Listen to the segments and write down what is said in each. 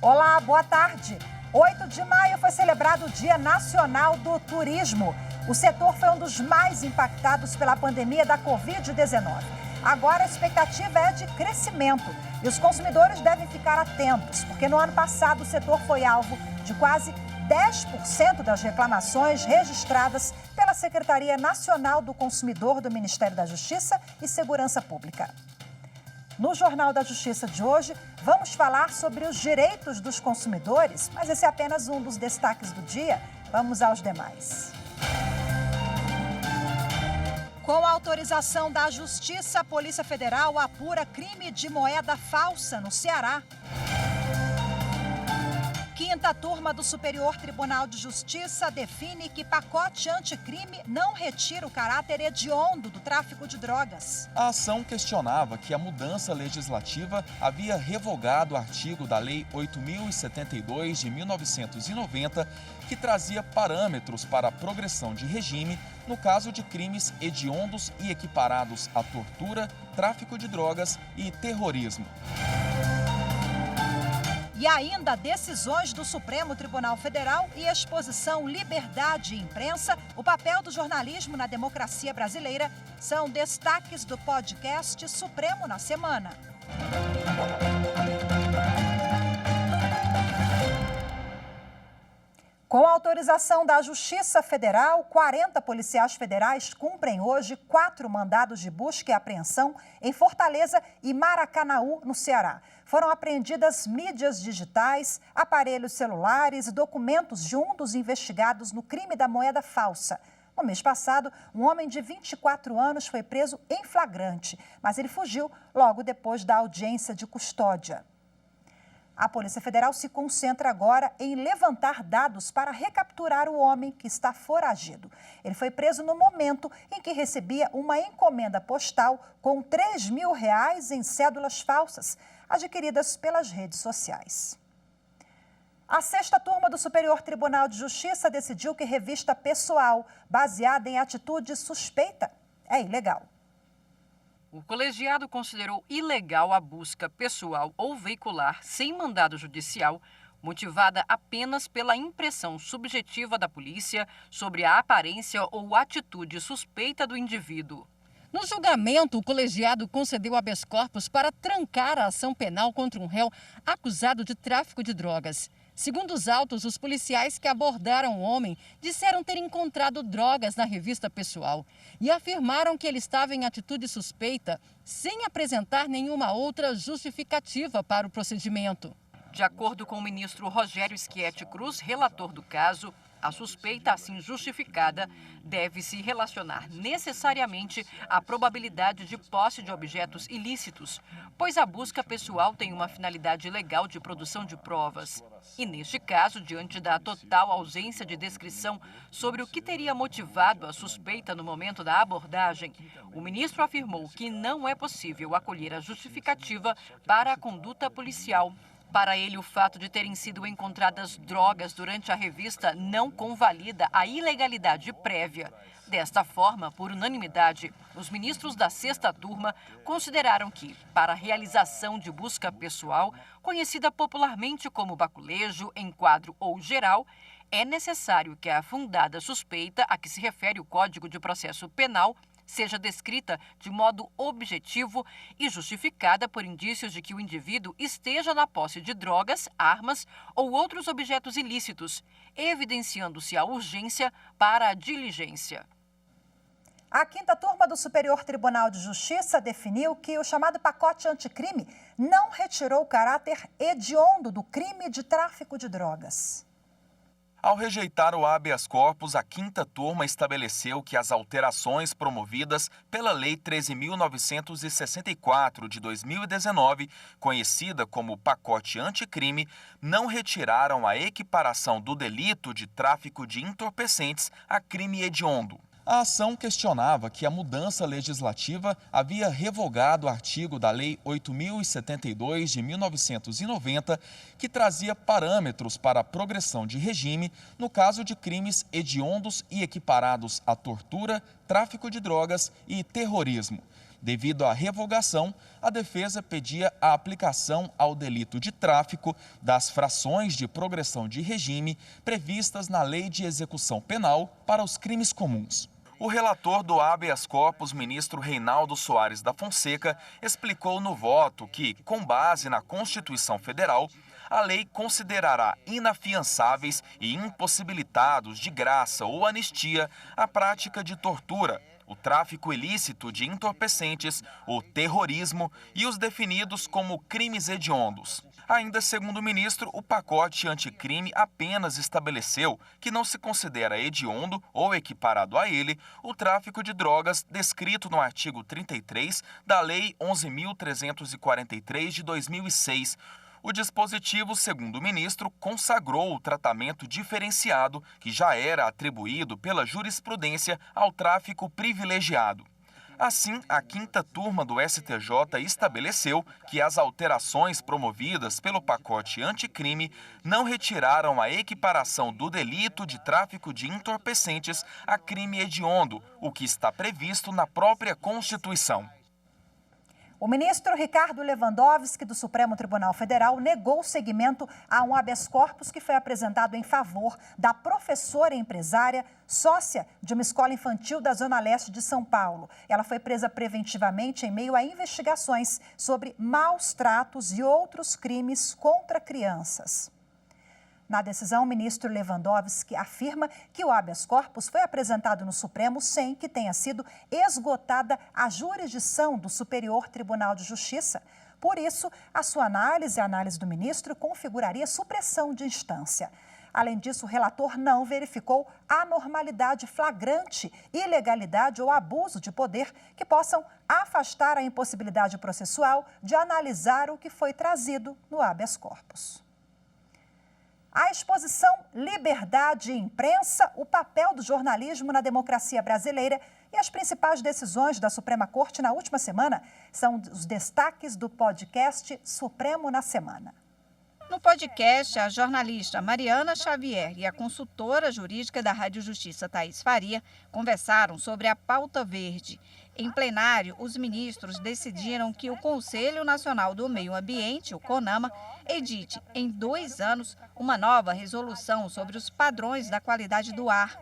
Olá, boa tarde. 8 de maio foi celebrado o Dia Nacional do Turismo. O setor foi um dos mais impactados pela pandemia da Covid-19. Agora a expectativa é de crescimento e os consumidores devem ficar atentos, porque no ano passado o setor foi alvo de quase 10% das reclamações registradas pela Secretaria Nacional do Consumidor do Ministério da Justiça e Segurança Pública. No Jornal da Justiça de hoje, vamos falar sobre os direitos dos consumidores, mas esse é apenas um dos destaques do dia. Vamos aos demais. Com a autorização da Justiça, a Polícia Federal apura crime de moeda falsa no Ceará. Quinta turma do Superior Tribunal de Justiça define que pacote anticrime não retira o caráter hediondo do tráfico de drogas. A ação questionava que a mudança legislativa havia revogado o artigo da Lei 8.072 de 1990, que trazia parâmetros para a progressão de regime no caso de crimes hediondos e equiparados à tortura, tráfico de drogas e terrorismo. E ainda decisões do Supremo Tribunal Federal e exposição Liberdade e Imprensa, o papel do jornalismo na democracia brasileira, são destaques do podcast Supremo na Semana. Com a autorização da Justiça Federal, 40 policiais federais cumprem hoje 4 mandados de busca e apreensão em Fortaleza e Maracanaú, no Ceará. Foram apreendidas mídias digitais, aparelhos celulares e documentos de um dos investigados no crime da moeda falsa. No mês passado, um homem de 24 anos foi preso em flagrante, mas ele fugiu logo depois da audiência de custódia. A Polícia Federal se concentra agora em levantar dados para recapturar o homem que está foragido. Ele foi preso no momento em que recebia uma encomenda postal com R$3.000 em cédulas falsas, adquiridas pelas redes sociais. A sexta turma do Superior Tribunal de Justiça decidiu que revista pessoal baseada em atitude suspeita é ilegal. O colegiado considerou ilegal a busca pessoal ou veicular sem mandado judicial, motivada apenas pela impressão subjetiva da polícia sobre a aparência ou atitude suspeita do indivíduo. No julgamento, o colegiado concedeu habeas corpus para trancar a ação penal contra um réu acusado de tráfico de drogas. Segundo os autos, os policiais que abordaram o homem disseram ter encontrado drogas na revista pessoal e afirmaram que ele estava em atitude suspeita, sem apresentar nenhuma outra justificativa para o procedimento. De acordo com o ministro Rogério Schietti Cruz, relator do caso, a suspeita assim justificada deve se relacionar necessariamente à probabilidade de posse de objetos ilícitos, pois a busca pessoal tem uma finalidade legal de produção de provas. E neste caso, diante da total ausência de descrição sobre o que teria motivado a suspeita no momento da abordagem, o ministro afirmou que não é possível acolher a justificativa para a conduta policial. Para ele, o fato de terem sido encontradas drogas durante a revista não convalida a ilegalidade prévia. Desta forma, por unanimidade, os ministros da sexta turma consideraram que, para a realização de busca pessoal, conhecida popularmente como baculejo, enquadro ou geral, é necessário que a fundada suspeita a que se refere o Código de Processo Penal seja descrita de modo objetivo e justificada por indícios de que o indivíduo esteja na posse de drogas, armas ou outros objetos ilícitos, evidenciando-se a urgência para a diligência. A quinta turma do Superior Tribunal de Justiça definiu que o chamado pacote anticrime não retirou o caráter hediondo do crime de tráfico de drogas. Ao rejeitar o habeas corpus, a quinta turma estabeleceu que as alterações promovidas pela Lei 13.964 de 2019, conhecida como pacote anticrime, não retiraram a equiparação do delito de tráfico de entorpecentes a crime hediondo. A ação questionava que a mudança legislativa havia revogado o artigo da Lei 8.072 de 1990, que trazia parâmetros para a progressão de regime no caso de crimes hediondos e equiparados à tortura, tráfico de drogas e terrorismo. Devido à revogação, a defesa pedia a aplicação ao delito de tráfico das frações de progressão de regime previstas na Lei de Execução Penal para os crimes comuns. O relator do habeas corpus, ministro Reinaldo Soares da Fonseca, explicou no voto que, com base na Constituição Federal, a lei considerará inafiançáveis e impossibilitados de graça ou anistia a prática de tortura, o tráfico ilícito de entorpecentes, o terrorismo e os definidos como crimes hediondos. Ainda segundo o ministro, o pacote anticrime apenas estabeleceu que não se considera hediondo ou equiparado a ele o tráfico de drogas descrito no artigo 33 da Lei 11.343 de 2006, O dispositivo, segundo o ministro, consagrou o tratamento diferenciado que já era atribuído pela jurisprudência ao tráfico privilegiado. Assim, a quinta turma do STJ estabeleceu que as alterações promovidas pelo pacote anticrime não retiraram a equiparação do delito de tráfico de entorpecentes a crime hediondo, o que está previsto na própria Constituição. O ministro Ricardo Lewandowski, do Supremo Tribunal Federal, negou seguimento a um habeas corpus que foi apresentado em favor da professora e empresária, sócia de uma escola infantil da Zona Leste de São Paulo. Ela foi presa preventivamente em meio a investigações sobre maus tratos e outros crimes contra crianças. Na decisão, o ministro Lewandowski afirma que o habeas corpus foi apresentado no Supremo sem que tenha sido esgotada a jurisdição do Superior Tribunal de Justiça. Por isso, a sua análise e a análise do ministro configuraria supressão de instância. Além disso, o relator não verificou anormalidade flagrante, ilegalidade ou abuso de poder que possam afastar a impossibilidade processual de analisar o que foi trazido no habeas corpus. A exposição Liberdade e Imprensa, o papel do jornalismo na democracia brasileira e as principais decisões da Suprema Corte na última semana são os destaques do podcast Supremo na Semana. No podcast, a jornalista Mariana Xavier e a consultora jurídica da Rádio Justiça, Thaís Faria, conversaram sobre a pauta verde. Em plenário, os ministros decidiram que o Conselho Nacional do Meio Ambiente, o CONAMA, edite em 2 anos uma nova resolução sobre os padrões da qualidade do ar.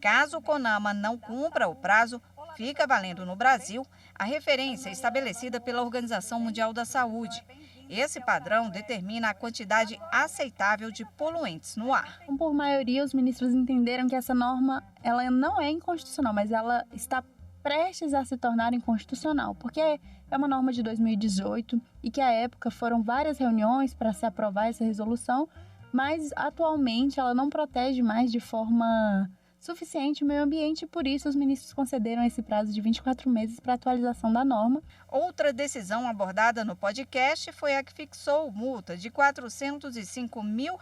Caso o CONAMA não cumpra o prazo, fica valendo no Brasil a referência estabelecida pela Organização Mundial da Saúde. Esse padrão determina a quantidade aceitável de poluentes no ar. Por maioria, os ministros entenderam que essa norma ela não é inconstitucional, mas ela está prestes a se tornar inconstitucional, porque é uma norma de 2018 e que à época foram várias reuniões para se aprovar essa resolução, mas atualmente ela não protege mais de forma suficiente o meio ambiente e por isso os ministros concederam esse prazo de 24 meses para atualização da norma. Outra decisão abordada no podcast foi a que fixou multa de R$ 405 mil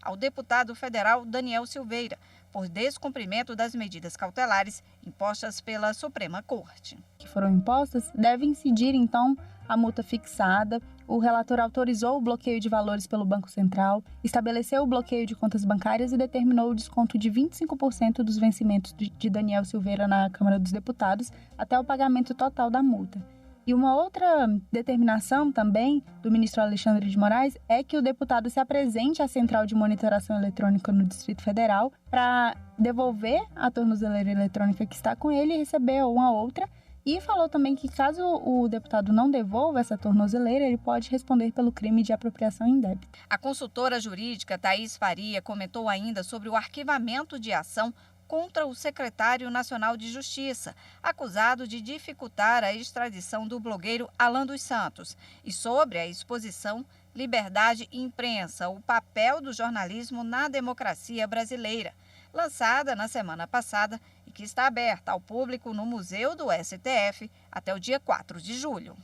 ao deputado federal Daniel Silveira, por descumprimento das medidas cautelares impostas pela Suprema Corte. Que foram impostas devem incidir, então, a multa fixada. O relator autorizou o bloqueio de valores pelo Banco Central, estabeleceu o bloqueio de contas bancárias e determinou o desconto de 25% dos vencimentos de Daniel Silveira na Câmara dos Deputados até o pagamento total da multa. E uma outra determinação também do ministro Alexandre de Moraes é que o deputado se apresente à Central de Monitoração Eletrônica no Distrito Federal para devolver a tornozeleira eletrônica que está com ele e receber uma outra. E falou também que caso o deputado não devolva essa tornozeleira, ele pode responder pelo crime de apropriação indébita. A consultora jurídica Thaís Faria comentou ainda sobre o arquivamento de ação contra o secretário nacional de Justiça, acusado de dificultar a extradição do blogueiro Alan dos Santos, e sobre a exposição Liberdade e Imprensa, o papel do jornalismo na democracia brasileira, lançada na semana passada e que está aberta ao público no Museu do STF até o dia 4 de julho.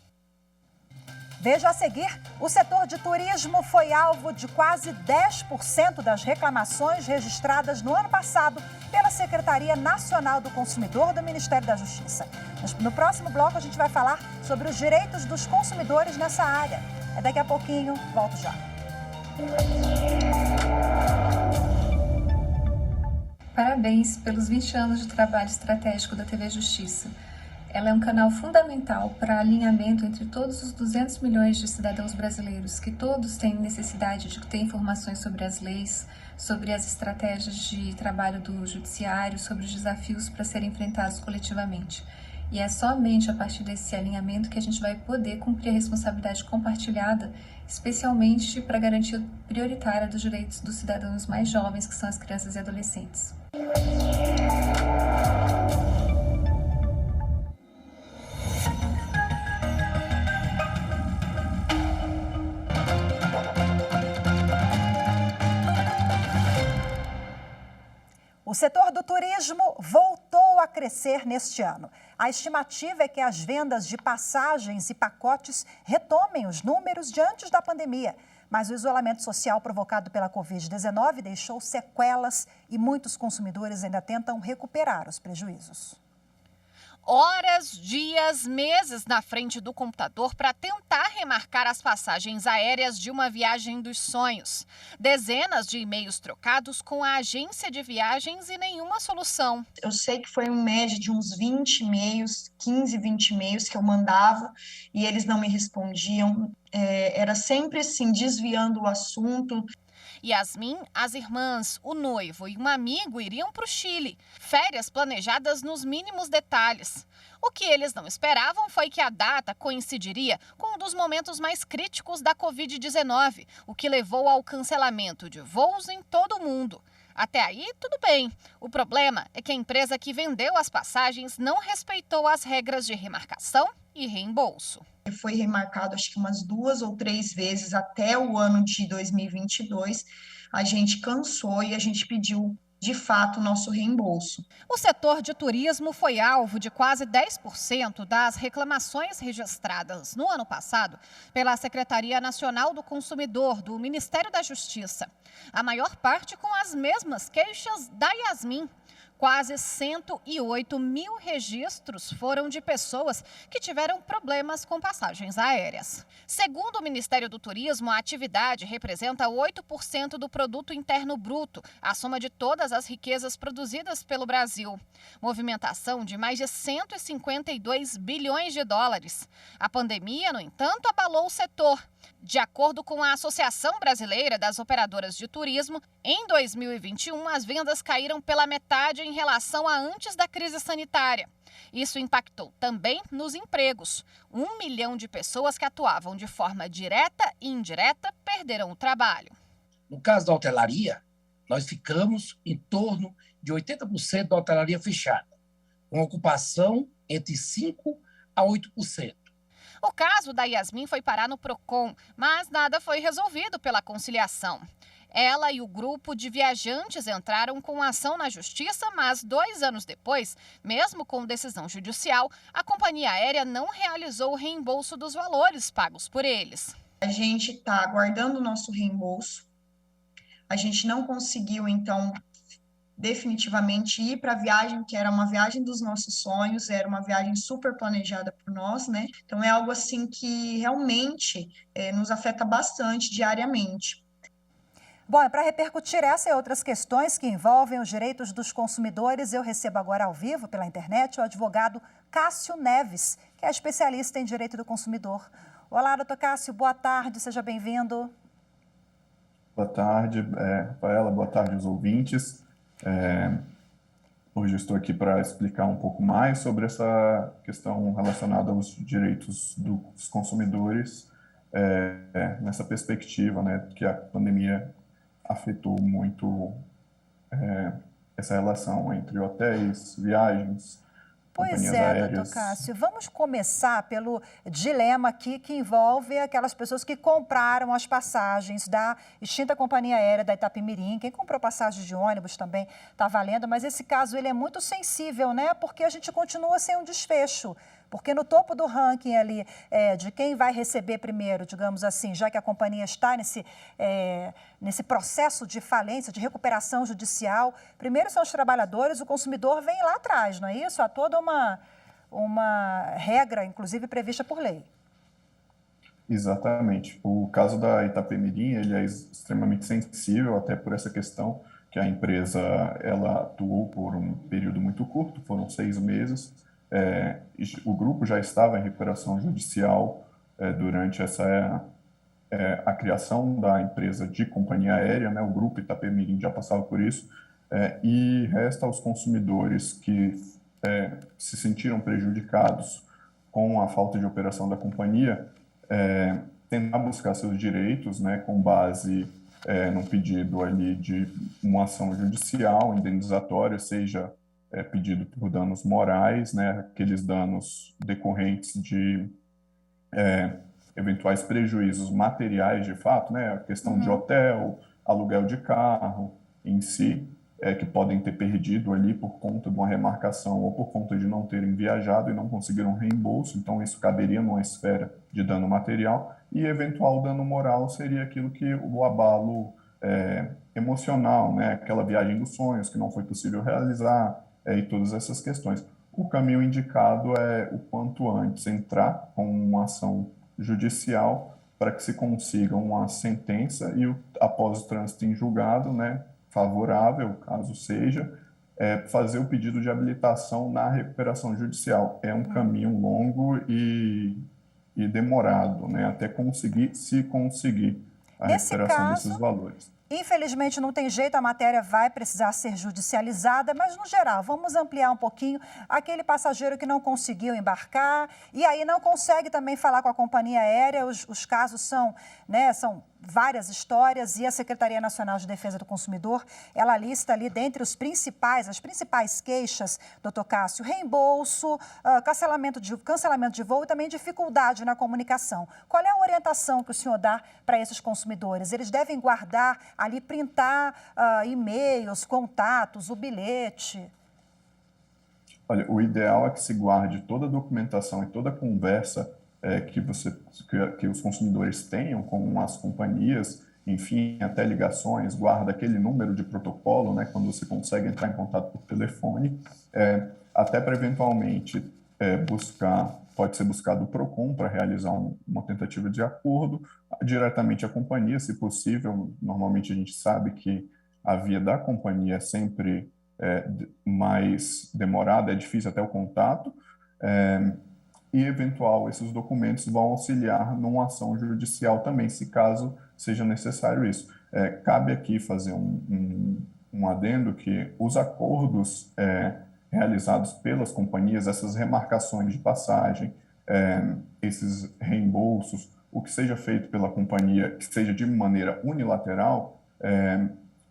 Veja a seguir, o setor de turismo foi alvo de quase 10% das reclamações registradas no ano passado pela Secretaria Nacional do Consumidor do Ministério da Justiça. No próximo bloco a gente vai falar sobre os direitos dos consumidores nessa área. Daqui a pouquinho, volto já. Parabéns pelos 20 anos de trabalho estratégico da TV Justiça. Ela é um canal fundamental para alinhamento entre todos os 200 milhões de cidadãos brasileiros, que todos têm necessidade de ter informações sobre as leis, sobre as estratégias de trabalho do judiciário, sobre os desafios para serem enfrentados coletivamente. E é somente a partir desse alinhamento que a gente vai poder cumprir a responsabilidade compartilhada, especialmente para a garantia prioritária dos direitos dos cidadãos mais jovens, que são as crianças e adolescentes. O setor do turismo voltou a crescer neste ano. A estimativa é que as vendas de passagens e pacotes retomem os números de antes da pandemia. Mas o isolamento social provocado pela Covid-19 deixou sequelas e muitos consumidores ainda tentam recuperar os prejuízos. Horas, dias, meses na frente do computador para tentar remarcar as passagens aéreas de uma viagem dos sonhos. Dezenas de e-mails trocados com a agência de viagens e nenhuma solução. Eu sei que foi em média de uns 20 e-mails, 15, 20 e-mails que eu mandava e eles não me respondiam. Era sempre assim, desviando o assunto. Yasmin, as irmãs, o noivo e um amigo iriam para o Chile. Férias planejadas nos mínimos detalhes. O que eles não esperavam foi que a data coincidiria com um dos momentos mais críticos da Covid-19, o que levou ao cancelamento de voos em todo o mundo. Até aí, tudo bem. O problema é que a empresa que vendeu as passagens não respeitou as regras de remarcação e reembolso. Foi remarcado acho que umas 2 ou 3 vezes até o ano de 2022. A gente cansou e a gente pediu, de fato, o nosso reembolso. O setor de turismo foi alvo de quase 10% das reclamações registradas no ano passado pela Secretaria Nacional do Consumidor do Ministério da Justiça. A maior parte com as mesmas queixas da Yasmin. Quase 108 mil registros foram de pessoas que tiveram problemas com passagens aéreas. Segundo o Ministério do Turismo, a atividade representa 8% do produto interno bruto, a soma de todas as riquezas produzidas pelo Brasil. Movimentação de mais de 152 bilhões de dólares. A pandemia, no entanto, abalou o setor. De acordo com a Associação Brasileira das Operadoras de Turismo, em 2021 as vendas caíram pela metade em relação a antes da crise sanitária. Isso impactou também nos empregos. 1 milhão de pessoas que atuavam de forma direta e indireta perderam o trabalho. No caso da hotelaria, nós ficamos em torno de 80% da hotelaria fechada, com ocupação entre 5% a 8%. O caso da Yasmin foi parar no Procon, mas nada foi resolvido pela conciliação. Ela e o grupo de viajantes entraram com ação na justiça, mas 2 anos depois, mesmo com decisão judicial, a companhia aérea não realizou o reembolso dos valores pagos por eles. A gente está aguardando o nosso reembolso. A gente não conseguiu, então, definitivamente ir para a viagem, que era uma viagem dos nossos sonhos, era uma viagem super planejada por nós, né? Então, é algo assim que realmente nos afeta bastante diariamente. Bom, para repercutir essa e outras questões que envolvem os direitos dos consumidores, eu recebo agora ao vivo pela internet o advogado Cássio Neves, que é especialista em direito do consumidor. Olá, doutor Cássio, boa tarde, seja bem-vindo. Boa tarde, Rafaela, boa tarde aos ouvintes. Hoje eu estou aqui para explicar um pouco mais sobre essa questão relacionada aos direitos dos consumidores, nessa perspectiva, né, que a pandemia afetou muito essa relação entre hotéis, viagens, Pois é, doutor Cássio, vamos começar pelo dilema aqui que envolve aquelas pessoas que compraram as passagens da extinta companhia aérea da Itapemirim. Quem comprou passagens de ônibus também está valendo, mas esse caso ele é muito sensível, né? Porque a gente continua sem um desfecho Porque no topo do ranking ali de quem vai receber primeiro, digamos assim, já que a companhia está nesse processo de falência, de recuperação judicial, primeiro são os trabalhadores, o consumidor vem lá atrás, não é isso? Há toda uma regra, inclusive, prevista por lei. Exatamente. O caso da Itapemirim, ele é extremamente sensível, até por essa questão que a empresa ela atuou por um período muito curto, foram 6 meses. O grupo já estava em recuperação judicial durante a criação da empresa de companhia aérea, né? O grupo Itapemirim já passava por isso, e resta aos consumidores que se sentiram prejudicados com a falta de operação da companhia, tentar buscar seus direitos, né, com base num pedido ali de uma ação judicial indenizatória, seja pedido por danos morais, né, aqueles danos decorrentes de eventuais prejuízos materiais de fato, né, a questão de hotel, aluguel de carro em si, que podem ter perdido ali por conta de uma remarcação ou por conta de não terem viajado e não conseguiram reembolso, então isso caberia numa esfera de dano material, e eventual dano moral seria aquilo que o abalo emocional, né, aquela viagem dos sonhos que não foi possível realizar, e todas essas questões. O caminho indicado é o quanto antes entrar com uma ação judicial para que se consiga uma sentença e após o trânsito em julgado, né, favorável, caso seja, fazer o pedido de habilitação na recuperação judicial. É um caminho longo e demorado, né, até conseguir a recuperação desses valores. Infelizmente, não tem jeito, a matéria vai precisar ser judicializada, mas, no geral, vamos ampliar um pouquinho aquele passageiro que não conseguiu embarcar e aí não consegue também falar com a companhia aérea. Os casos são várias histórias e a Secretaria Nacional de Defesa do Consumidor, ela lista ali dentre as principais queixas, doutor Cássio, reembolso, cancelamento de voo e também dificuldade na comunicação. Qual é a orientação que o senhor dá para esses consumidores? Eles devem guardar ali, printar e-mails, contatos, o bilhete? Olha, o ideal é que se guarde toda a documentação e toda a conversa que os consumidores tenham com as companhias, enfim, até ligações, guarda aquele número de protocolo, né, quando você consegue entrar em contato por telefone, até para eventualmente pode ser buscado o PROCON para realizar uma tentativa de acordo, diretamente à companhia, se possível. Normalmente a gente sabe que a via da companhia é sempre mais demorada, é difícil até o contato, e esses documentos vão auxiliar numa ação judicial também, se caso seja necessário isso. Cabe aqui fazer um adendo que os acordos realizados pelas companhias, essas remarcações de passagem, esses reembolsos, o que seja feito pela companhia, que seja de maneira unilateral,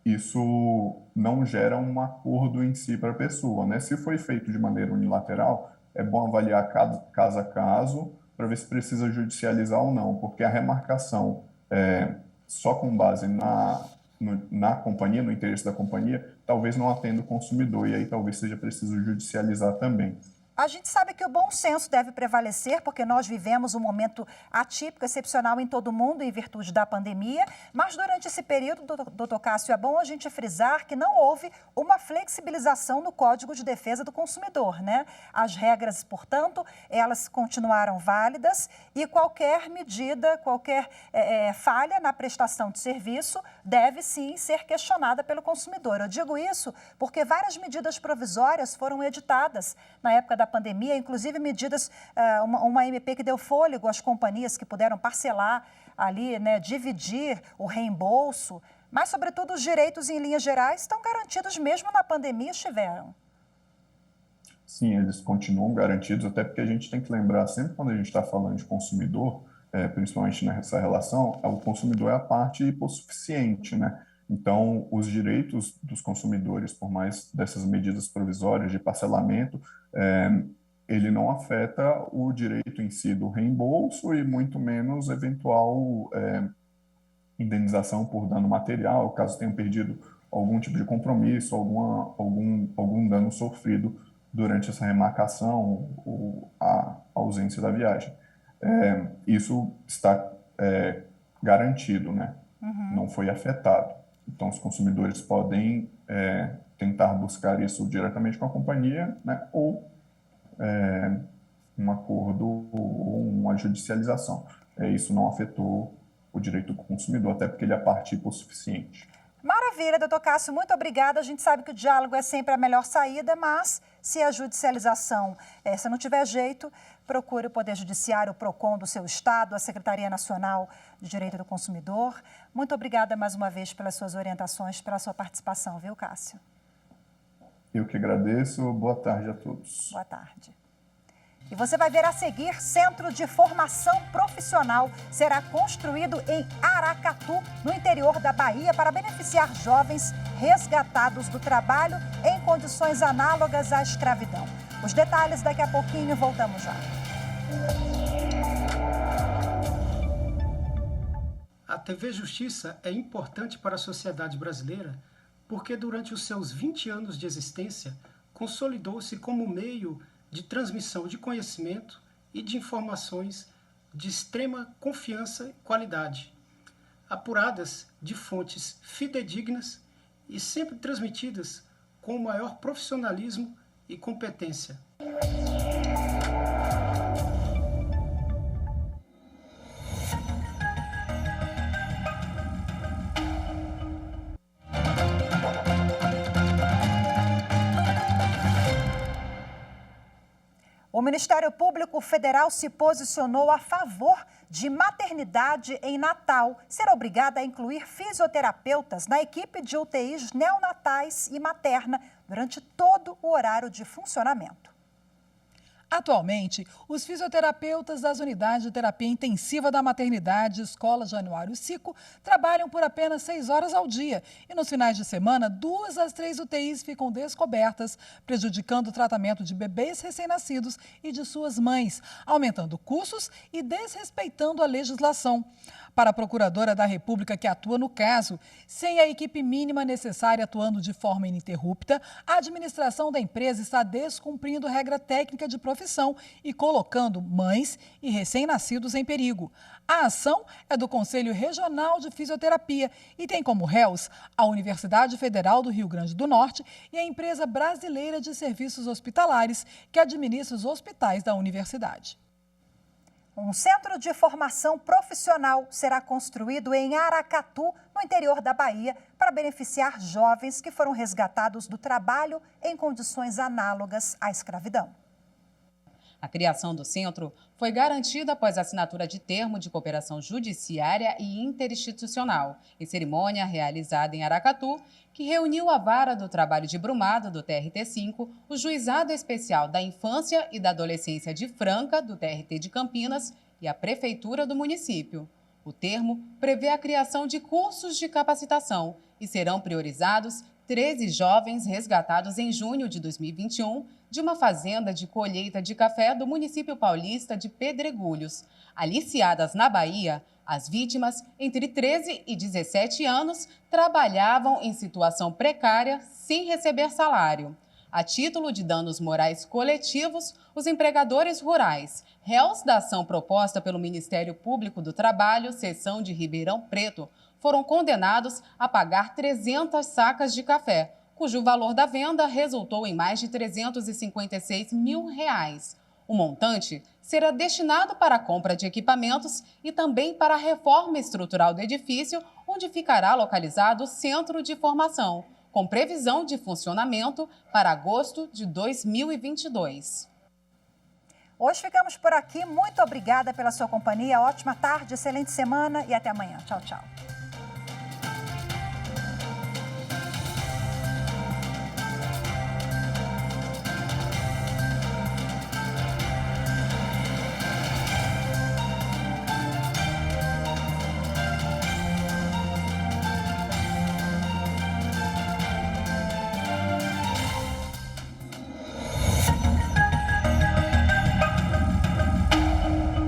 isso não gera um acordo em si para a pessoa, né? Se foi feito de maneira unilateral, é bom avaliar caso a caso para ver se precisa judicializar ou não, porque a remarcação só com base na companhia, no interesse da companhia, talvez não atenda o consumidor, e aí talvez seja preciso judicializar também. A gente sabe que o bom senso deve prevalecer, porque nós vivemos um momento atípico, excepcional em todo o mundo, em virtude da pandemia, mas durante esse período, doutor Cássio, é bom a gente frisar que não houve uma flexibilização no Código de Defesa do Consumidor, né? As regras, portanto, elas continuaram válidas e qualquer medida, qualquer falha na prestação de serviço deve, sim, ser questionada pelo consumidor. Eu digo isso porque várias medidas provisórias foram editadas na época da pandemia, inclusive medidas, uma MP que deu fôlego às companhias que puderam parcelar ali, né, dividir o reembolso, mas, sobretudo, os direitos em linhas gerais estão garantidos mesmo na pandemia, estiveram. Sim, eles continuam garantidos, até porque a gente tem que lembrar, sempre quando a gente está falando de consumidor, principalmente nessa relação, o consumidor é a parte hipossuficiente, né? Então, os direitos dos consumidores, por mais dessas medidas provisórias de parcelamento, ele não afeta o direito em si do reembolso e muito menos eventual indenização por dano material, caso tenham perdido algum tipo de compromisso, algum dano sofrido durante essa remarcação ou a ausência da viagem. Isso está garantido, né? Não foi afetado. Então, os consumidores podem tentar buscar isso diretamente com a companhia, né? Ou um acordo ou uma judicialização. Isso não afetou o direito do consumidor, até porque ele é parte hipossuficiente. Maravilha, doutor Cássio, muito obrigada. A gente sabe que o diálogo é sempre a melhor saída, mas se a judicialização, se não tiver jeito, procure o Poder Judiciário, o PROCON do seu estado, a Secretaria Nacional de Direito do Consumidor. Muito obrigada mais uma vez pelas suas orientações, pela sua participação, viu, Cássio? Eu que agradeço. Boa tarde a todos. Boa tarde. E você vai ver a seguir, Centro de Formação Profissional será construído em Aracatu, no interior da Bahia, para beneficiar jovens resgatados do trabalho em condições análogas à escravidão. Os detalhes daqui a pouquinho, voltamos já. A TV Justiça é importante para a sociedade brasileira porque durante os seus 20 anos de existência consolidou-se como meio de transmissão de conhecimento e de informações de extrema confiança e qualidade, apuradas de fontes fidedignas e sempre transmitidas com o maior profissionalismo e competência. O Ministério Público Federal se posicionou a favor de maternidade em Natal ser obrigada a incluir fisioterapeutas na equipe de UTIs neonatais e materna durante todo o horário de funcionamento. Atualmente, os fisioterapeutas das unidades de terapia intensiva da maternidade Escola Januário Sico trabalham por apenas 6 horas ao dia e nos finais de semana, 2 às 3 UTIs ficam descobertas, prejudicando o tratamento de bebês recém-nascidos e de suas mães, aumentando custos e desrespeitando a legislação. Para a Procuradora da República que atua no caso, sem a equipe mínima necessária atuando de forma ininterrupta, a administração da empresa está descumprindo regra técnica de profissão e colocando mães e recém-nascidos em perigo. A ação é do Conselho Regional de Fisioterapia e tem como réus a Universidade Federal do Rio Grande do Norte e a Empresa Brasileira de Serviços Hospitalares, que administra os hospitais da universidade. Um centro de formação profissional será construído em Aracatu, no interior da Bahia, para beneficiar jovens que foram resgatados do trabalho em condições análogas à escravidão. A criação do centro foi garantida após a assinatura de termo de cooperação judiciária e interinstitucional, em cerimônia realizada em Aracatu, que reuniu a Vara do Trabalho de Brumado, do TRT-5, o Juizado Especial da Infância e da Adolescência de Franca, do TRT de Campinas, e a Prefeitura do município. O termo prevê a criação de cursos de capacitação e serão priorizados 13 jovens resgatados em junho de 2021 de uma fazenda de colheita de café do município paulista de Pedregulhos. Aliciadas na Bahia, as vítimas, entre 13 e 17 anos, trabalhavam em situação precária sem receber salário. A título de danos morais coletivos, os empregadores rurais, réus da ação proposta pelo Ministério Público do Trabalho, seção de Ribeirão Preto, foram condenados a pagar 300 sacas de café, cujo valor da venda resultou em mais de R$ 356 mil. O montante será destinado para a compra de equipamentos e também para a reforma estrutural do edifício, onde ficará localizado o Centro de Formação, com previsão de funcionamento para agosto de 2022. Hoje ficamos por aqui. Muito obrigada pela sua companhia. Ótima tarde, excelente semana e até amanhã. Tchau, tchau.